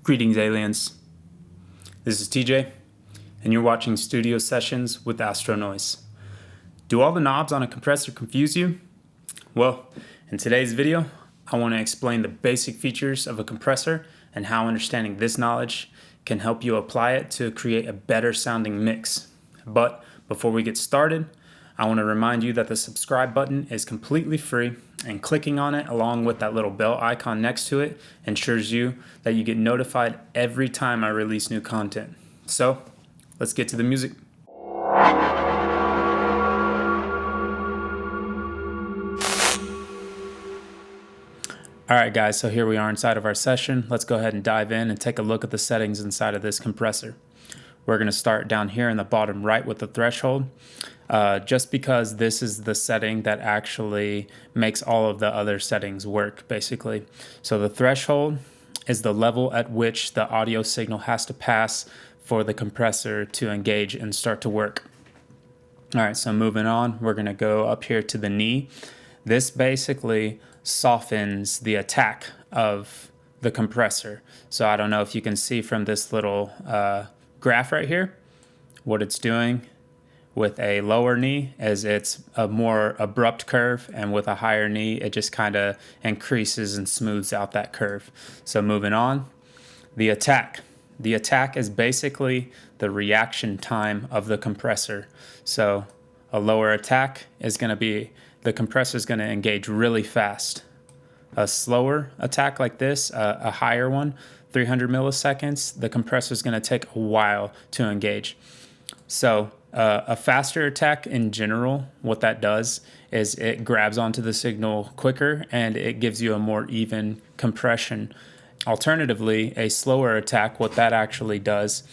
Greetings, aliens. This is TJ, and you're watching Studio Sessions with Astronoize. Do all the knobs on a compressor confuse you? Well, in today's video, I want to explain the basic features of a compressor and how understanding this knowledge can help you apply it to create a better sounding mix. But before we get started, I want to remind you that the subscribe button is completely free, and clicking on it along with that little bell icon next to it ensures you that you get notified every time I release new content. So let's get to the music. Alright guys, so here we are inside of our session. Let's go ahead and dive in and take a look at the settings inside of this compressor. We're going to start down here in the bottom right with the threshold, just because this is the setting that actually makes all of the other settings work, basically. So the threshold is the level at which the audio signal has to pass for the compressor to engage and start to work. All right, so moving on, we're going to go up here to the knee. This basically softens the attack of the compressor. So I don't know if you can see from this little graph right here, what it's doing with a lower knee is it's a more abrupt curve, and with a higher knee, it just kind of increases and smooths out that curve. So moving on, the attack. The attack is basically the reaction time of the compressor. So a lower attack is going to be, the compressor is going to engage really fast. A slower attack like this, a higher one, 300 milliseconds, the compressor is going to take a while to engage. So a faster attack in general, what that does is it grabs onto the signal quicker and it gives you a more even compression. Alternatively, a slower attack, what that actually does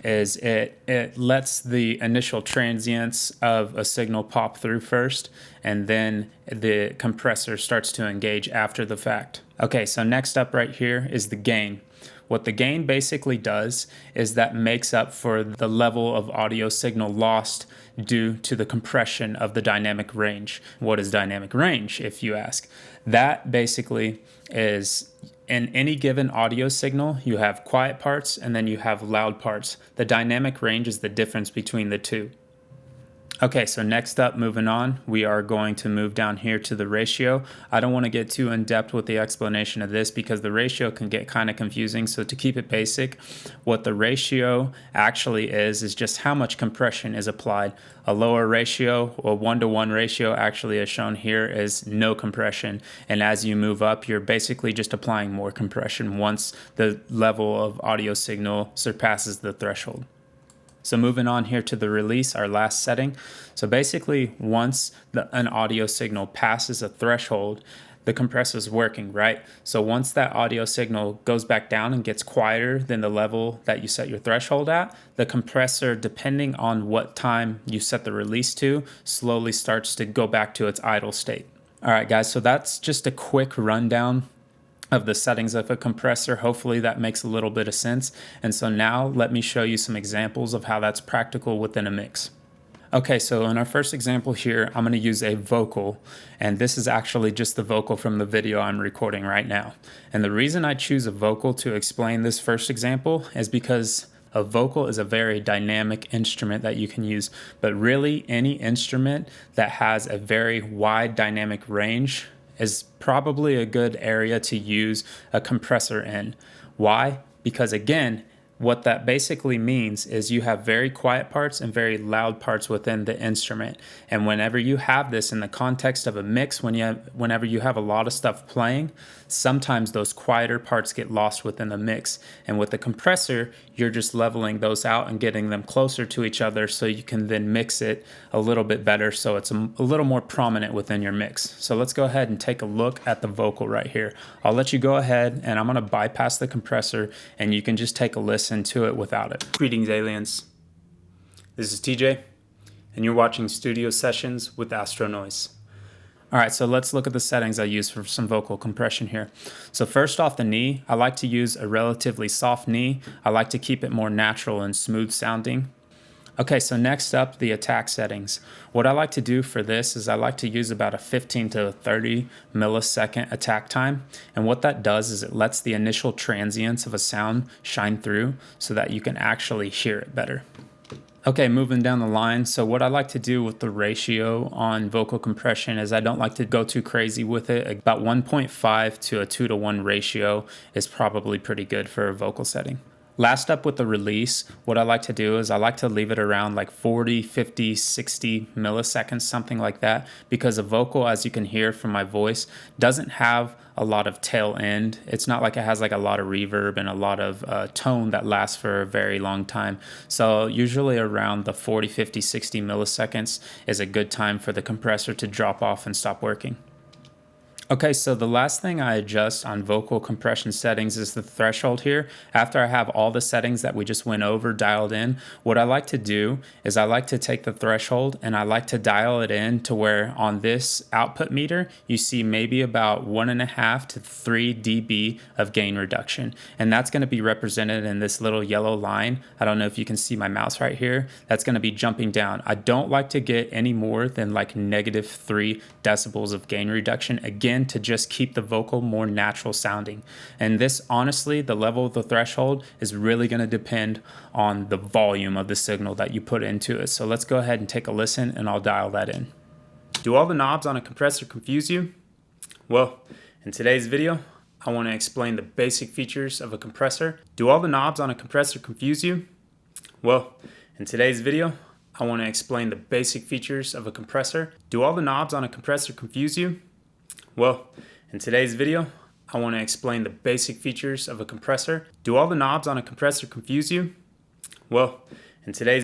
is it lets the initial transients of a signal pop through first, and then the compressor starts to engage after the fact. Okay, so next up right here is the gain. What the gain basically does is that makes up for the level of audio signal lost due to the compression of the dynamic range. What is dynamic range, if you ask? That basically is, in any given audio signal, you have quiet parts and then you have loud parts. The dynamic range is the difference between the two. Okay, so next up, moving on, we are going to move down here to the ratio. I don't want to get too in-depth with the explanation of this because the ratio can get kind of confusing. So to keep it basic, what the ratio actually is just how much compression is applied. A lower ratio, or 1-to-1 ratio, actually as shown here, is no compression. And as you move up, you're basically just applying more compression once the level of audio signal surpasses the threshold. So moving on here to the release, our last setting. So basically, once an audio signal passes a threshold, the compressor is working, right? So once that audio signal goes back down and gets quieter than the level that you set your threshold at, the compressor, depending on what time you set the release to, slowly starts to go back to its idle state. All right, guys, so that's just a quick rundown of the settings of a compressor. Hopefully that makes a little bit of sense. And so now let me show you some examples of how that's practical within a mix. Okay, so in our first example here, I'm going to use a vocal, and this is actually just the vocal from the video I'm recording right now. And the reason I choose a vocal to explain this first example is because a vocal is a very dynamic instrument that you can use, but really any instrument that has a very wide dynamic range is probably a good area to use a compressor in. Why? Because again, what that basically means is you have very quiet parts and very loud parts within the instrument. And whenever you have this in the context of a mix, whenever you have a lot of stuff playing, sometimes those quieter parts get lost within the mix. And with the compressor, you're just leveling those out and getting them closer to each other so you can then mix it a little bit better so it's a little more prominent within your mix. So let's go ahead and take a look at the vocal right here. I'll let you go ahead and I'm going to bypass the compressor and you can just take a listen to it without it. Greetings, aliens. This is TJ, and you're watching Studio Sessions with Astronoize. All right, so let's look at the settings I use for some vocal compression here. So first off, the knee. I like to use a relatively soft knee. I like to keep it more natural and smooth sounding. Okay, so next up, the attack settings. What I like to do for this is I like to use about a 15 to 30 millisecond attack time. And what that does is it lets the initial transients of a sound shine through so that you can actually hear it better. Okay, moving down the line. So what I like to do with the ratio on vocal compression is I don't like to go too crazy with it. About 1.5 to a 2-to-1 ratio is probably pretty good for a vocal setting. Last up with the release, what I like to do is I like to leave it around like 40, 50, 60 milliseconds, something like that, because a vocal, as you can hear from my voice, doesn't have a lot of tail end. It's not like it has like a lot of reverb and a lot of tone that lasts for a very long time. So usually around the 40, 50, 60 milliseconds is a good time for the compressor to drop off and stop working. Okay, so the last thing I adjust on vocal compression settings is the threshold here. After I have all the settings that we just went over dialed in, what I like to do is I like to take the threshold and I like to dial it in to where on this output meter, you see maybe about 1.5 to 3 dB of gain reduction. And that's gonna be represented in this little yellow line. I don't know if you can see my mouse right here. That's gonna be jumping down. I don't like to get any more than like -3 decibels of gain reduction. Again, to just keep the vocal more natural sounding. And this, honestly, the level of the threshold is really going to depend on the volume of the signal that you put into it. So let's go ahead and take a listen and I'll dial that in. Do all the knobs on a compressor confuse you? Well, in today's video, I want to explain the basic features of a compressor. Do all the knobs on a compressor confuse you? Well, in today's video, I want to explain the basic features of a compressor. Do all the knobs on a compressor confuse you? Well, in today's video, I want to explain the basic features of a compressor. Do all the knobs on a compressor confuse you? Well, in today's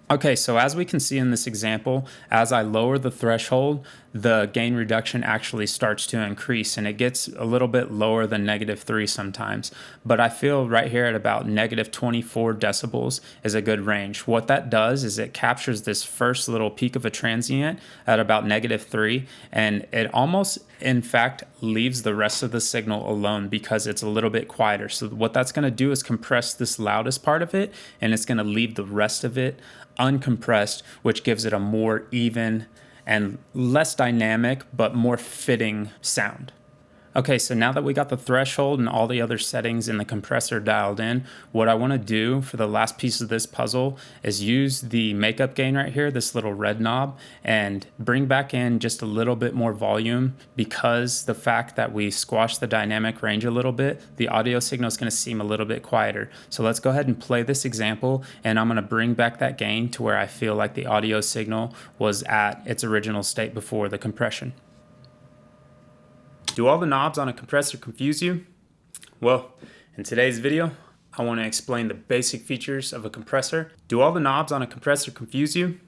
Okay, so as we can see in this example, as I lower the threshold, the gain reduction actually starts to increase and it gets a little bit lower than -3 sometimes. But I feel right here at about -24 decibels is a good range. What that does is it captures this first little peak of a transient at about -3 and it almost, in fact, leaves the rest of the signal alone because it's a little bit quieter. So what that's going to do is compress this loudest part of it and it's going to leave the rest of it uncompressed, which gives it a more even and less dynamic but more fitting sound. Okay, so now that we got the threshold and all the other settings in the compressor dialed in, what I want to do for the last piece of this puzzle is use the makeup gain right here, this little red knob, and bring back in just a little bit more volume because the fact that we squashed the dynamic range a little bit, the audio signal is going to seem a little bit quieter. So let's go ahead and play this example, and I'm going to bring back that gain to where I feel like the audio signal was at its original state before the compression. Do all the knobs on a compressor confuse you? Well, in today's video, I want to explain the basic features of a compressor. Do all the knobs on a compressor confuse you?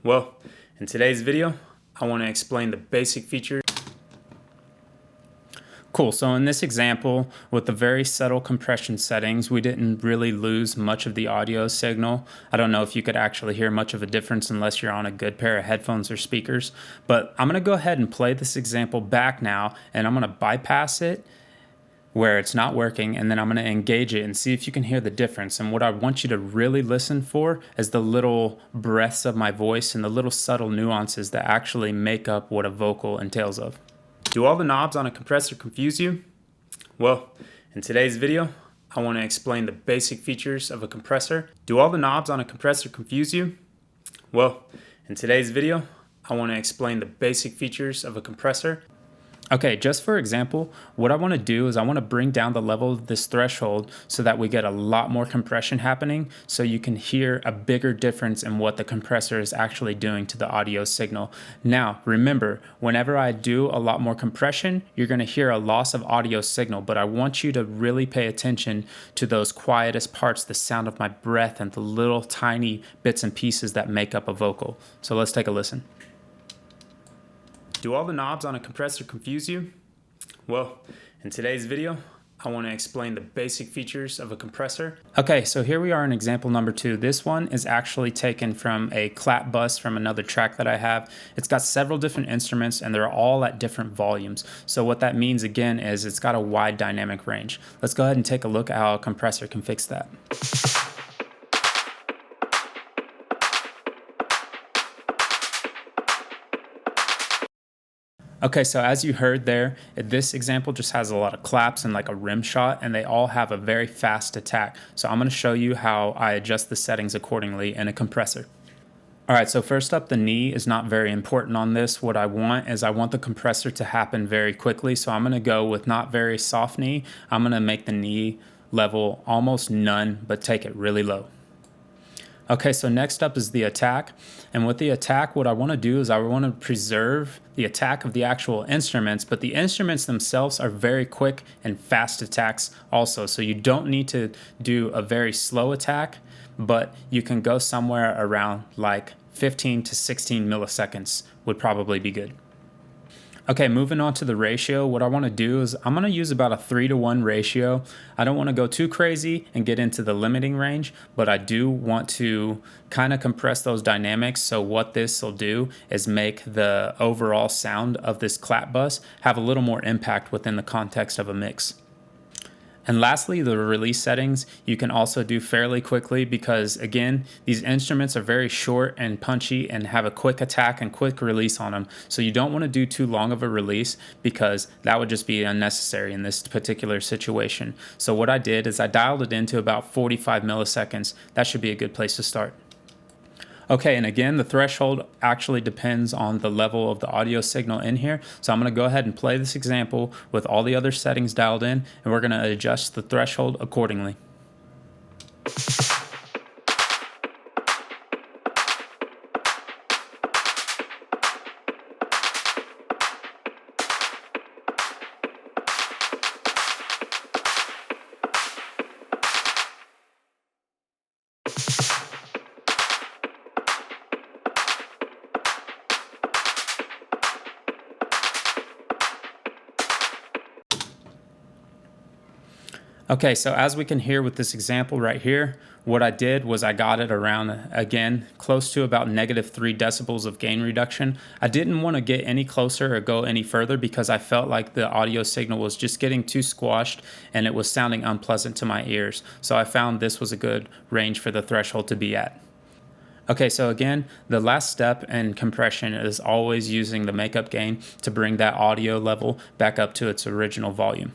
Well, in today's video, I want to explain the basic features. Cool, so in this example, with the very subtle compression settings, we didn't really lose much of the audio signal. I don't know if you could actually hear much of a difference unless you're on a good pair of headphones or speakers, but I'm gonna go ahead and play this example back now, and I'm gonna bypass it where it's not working, and then I'm gonna engage it and see if you can hear the difference. And what I want you to really listen for is the little breaths of my voice and the little subtle nuances that actually make up what a vocal entails of. Do all the knobs on a compressor confuse you? Well, in today's video, I want to explain the basic features of a compressor. Do all the knobs on a compressor confuse you? Well, in today's video, I want to explain the basic features of a compressor. Okay, just for example, what I want to do is I want to bring down the level of this threshold so that we get a lot more compression happening so you can hear a bigger difference in what the compressor is actually doing to the audio signal. Now, remember, whenever I do a lot more compression, you're going to hear a loss of audio signal, but I want you to really pay attention to those quietest parts, the sound of my breath and the little tiny bits and pieces that make up a vocal. So let's take a listen. Do all the knobs on a compressor confuse you? Well, in today's video, I want to explain the basic features of a compressor. Okay, so here we are in example number 2. This one is actually taken from a clap bus from another track that I have. It's got several different instruments and they're all at different volumes. So what that means again is it's got a wide dynamic range. Let's go ahead and take a look at how a compressor can fix that. Okay, so as you heard there, this example just has a lot of claps and like a rim shot, and they all have a very fast attack. So I'm going to show you how I adjust the settings accordingly in a compressor. All right, so first up, the knee is not very important on this. What I want is I want the compressor to happen very quickly. So I'm going to go with not very soft knee. I'm going to make the knee level almost none, but take it really low. Okay, so next up is the attack. And with the attack, what I want to do is I want to preserve the attack of the actual instruments, but the instruments themselves are very quick and fast attacks also. So you don't need to do a very slow attack, but you can go somewhere around like 15 to 16 milliseconds would probably be good. Okay, moving on to the ratio, what I want to do is I'm going to use about a 3-to-1 ratio. I don't want to go too crazy and get into the limiting range, but I do want to kind of compress those dynamics. So what this will do is make the overall sound of this clap bus have a little more impact within the context of a mix. And lastly, the release settings you can also do fairly quickly because, again, these instruments are very short and punchy and have a quick attack and quick release on them. So you don't want to do too long of a release because that would just be unnecessary in this particular situation. So what I did is I dialed it into about 45 milliseconds. That should be a good place to start. Okay, and again, the threshold actually depends on the level of the audio signal in here. So I'm going to go ahead and play this example with all the other settings dialed in, and we're going to adjust the threshold accordingly. Okay, so as we can hear with this example right here, what I did was I got it around, again, close to about -3 decibels of gain reduction. I didn't want to get any closer or go any further because I felt like the audio signal was just getting too squashed and it was sounding unpleasant to my ears. So I found this was a good range for the threshold to be at. Okay, so again, the last step in compression is always using the makeup gain to bring that audio level back up to its original volume.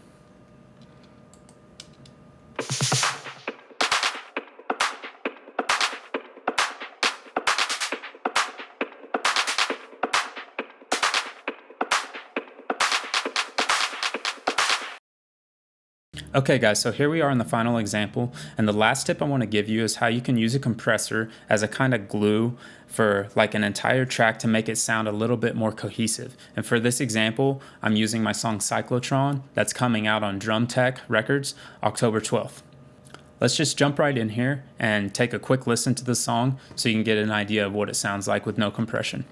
Okay guys, so here we are in the final example, and the last tip I want to give you is how you can use a compressor as a kind of glue for like an entire track to make it sound a little bit more cohesive. And for this example, I'm using my song Cyclotron that's coming out on Drum Tech Records October 12th. Let's just jump right in here and take a quick listen to the song so you can get an idea of what it sounds like with no compression.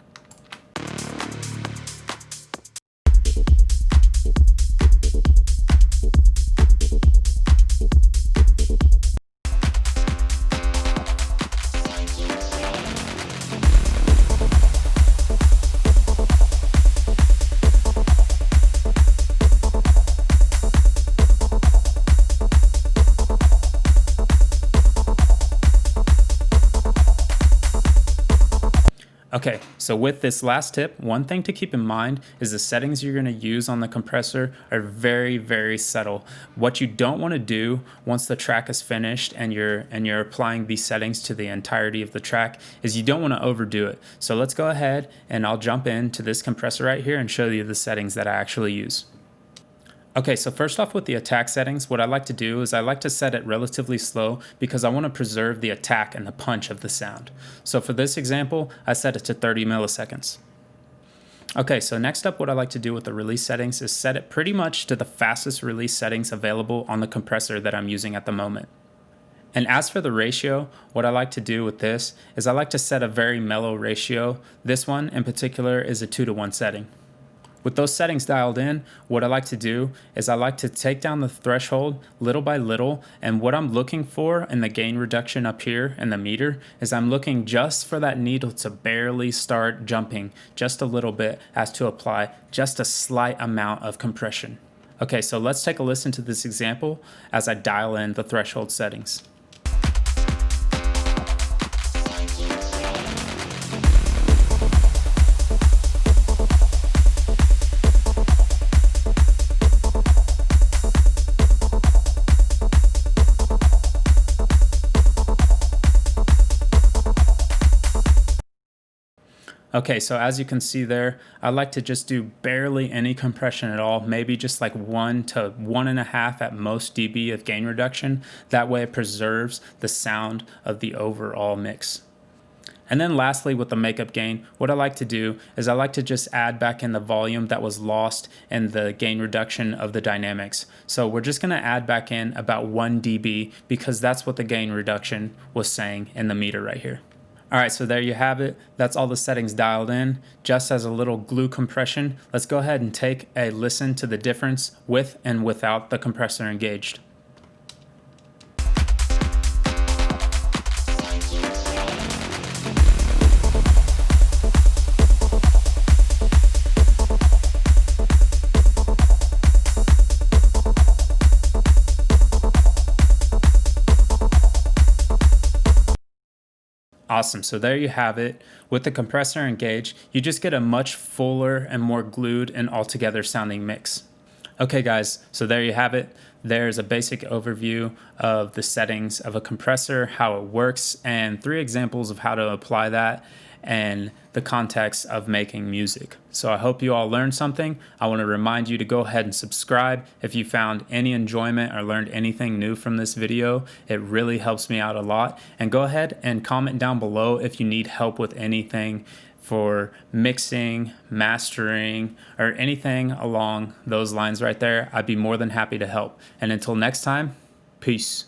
Okay, so with this last tip, one thing to keep in mind is the settings you're going to use on the compressor are very, very subtle. What you don't want to do once the track is finished and you're applying these settings to the entirety of the track is you don't want to overdo it. So let's go ahead and I'll jump into this compressor right here and show you the settings that I actually use. Okay, so first off with the attack settings, what I like to do is I like to set it relatively slow because I want to preserve the attack and the punch of the sound. So for this example, I set it to 30 milliseconds. Okay, so next up what I like to do with the release settings is set it pretty much to the fastest release settings available on the compressor that I'm using at the moment. And as for the ratio, what I like to do with this is I like to set a very mellow ratio. This one in particular is a 2-to-1 setting. With those settings dialed in, what I like to do is I like to take down the threshold little by little, and what I'm looking for in the gain reduction up here in the meter is I'm looking just for that needle to barely start jumping just a little bit as to apply just a slight amount of compression. Okay, so let's take a listen to this example as I dial in the threshold settings. Okay, so as you can see there, I like to just do barely any compression at all, maybe just like 1 to 1.5 at most dB of gain reduction. That way it preserves the sound of the overall mix. And then lastly, with the makeup gain, what I like to do is I like to just add back in the volume that was lost in the gain reduction of the dynamics. So we're just gonna add back in about 1 dB because that's what the gain reduction was saying in the meter right here. All right, so there you have it. That's all the settings dialed in. Just as a little glue compression, let's go ahead and take a listen to the difference with and without the compressor engaged. Awesome, so there you have it. With the compressor engaged, you just get a much fuller and more glued and altogether sounding mix. Okay guys, so there you have it. There's a basic overview of the settings of a compressor, how it works, and 3 examples of how to apply that and the context of making music. So I hope you all learned something. I want to remind you to go ahead and subscribe if you found any enjoyment or learned anything new from this video. It really helps me out a lot. And go ahead and comment down below if you need help with anything for mixing, mastering, or anything along those lines right there. I'd be more than happy to help. And until next time, peace.